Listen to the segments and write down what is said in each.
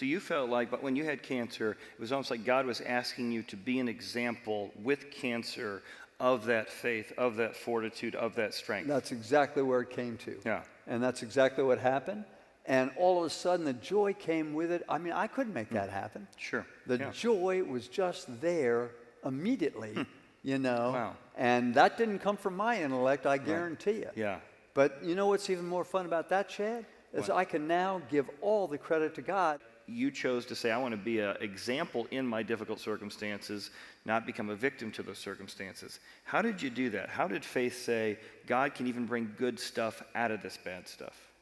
So you felt like, but when you had cancer, it was almost like God was asking you to be an example with cancer of that faith, of that fortitude, of that strength. That's exactly where it came to. Yeah. And that's exactly what happened. And all of a sudden, the joy came with it. I mean, I couldn't make that happen. Sure. The Yeah. joy was just there immediately, you know. Wow. And that didn't come from my intellect, I guarantee you. Yeah. But you know what's even more fun about that, Chad? Is What? I can now give all the credit to God. You chose to say, I want to be an example in my difficult circumstances, not become a victim to those circumstances. How did you do that? How did faith say, God can even bring good stuff out of this bad stuff?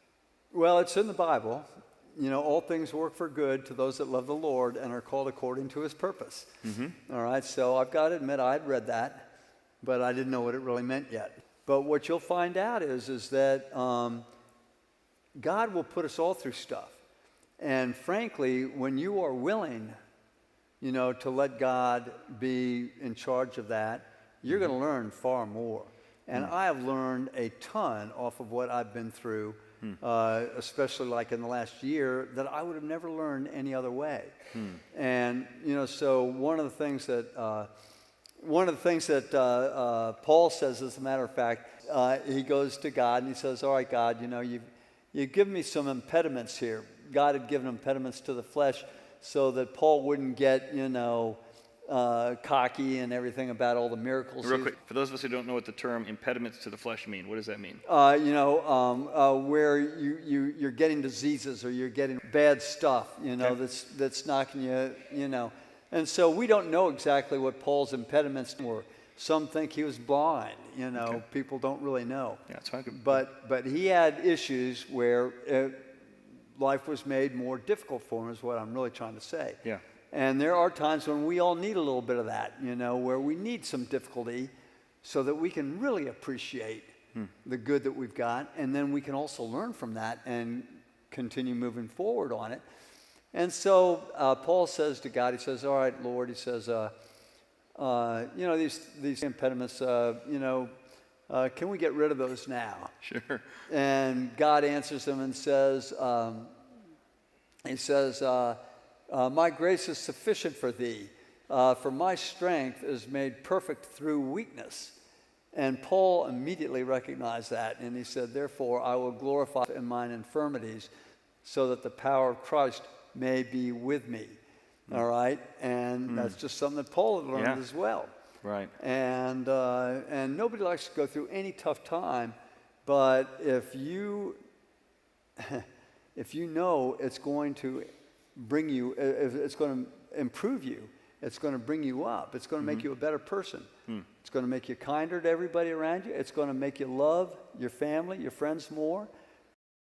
Well, it's in the Bible. You know, all things work for good to those that love the Lord and are called according to his purpose. All right, so I've got to admit I had read that, but I didn't know what it really meant yet. But what you'll find out is that God will put us all through stuff. And frankly, when you are willing, you know, to let God be in charge of that, you're going to learn far more. And I have learned a ton off of what I've been through, especially like in the last year, that I would have never learned any other way. And, you know, so one of the things that Paul says, as a matter of fact, he goes to God and he says, all right, God, you know, you've given me some impediments here. God had given impediments to the flesh so that Paul wouldn't get, you know, cocky and everything about all the miracles. Real quick, for those of us who don't know what the term impediments to the flesh mean, what does that mean? You know, where you're getting diseases or you're getting bad stuff, you know, that's knocking you, you know. And so we don't know exactly what Paul's impediments were. Some think he was blind, you know. People don't really know. Yeah, that's fine. But he had issues where life was made more difficult for him, is what I'm really trying to say. Yeah. And there are times when we all need a little bit of that, you know, where we need some difficulty so that we can really appreciate the good that we've got, and then we can also learn from that and continue moving forward on it. And so Paul says to God, he says, all right, Lord, he says, you know, these impediments, you know, can we get rid of those now? Sure. And God answers him and says, he says, my grace is sufficient for thee, for my strength is made perfect through weakness. And Paul immediately recognized that, and he said, therefore I will glorify in mine infirmities, so that the power of Christ may be with me. All right? And that's just something that Paul had learned as well. Right. And nobody likes to go through any tough time, but if you know it's going to bring you, it's going to improve you, it's going to bring you up, it's going to make you a better person. It's going to make you kinder to everybody around you. It's going to make you love your family, your friends more.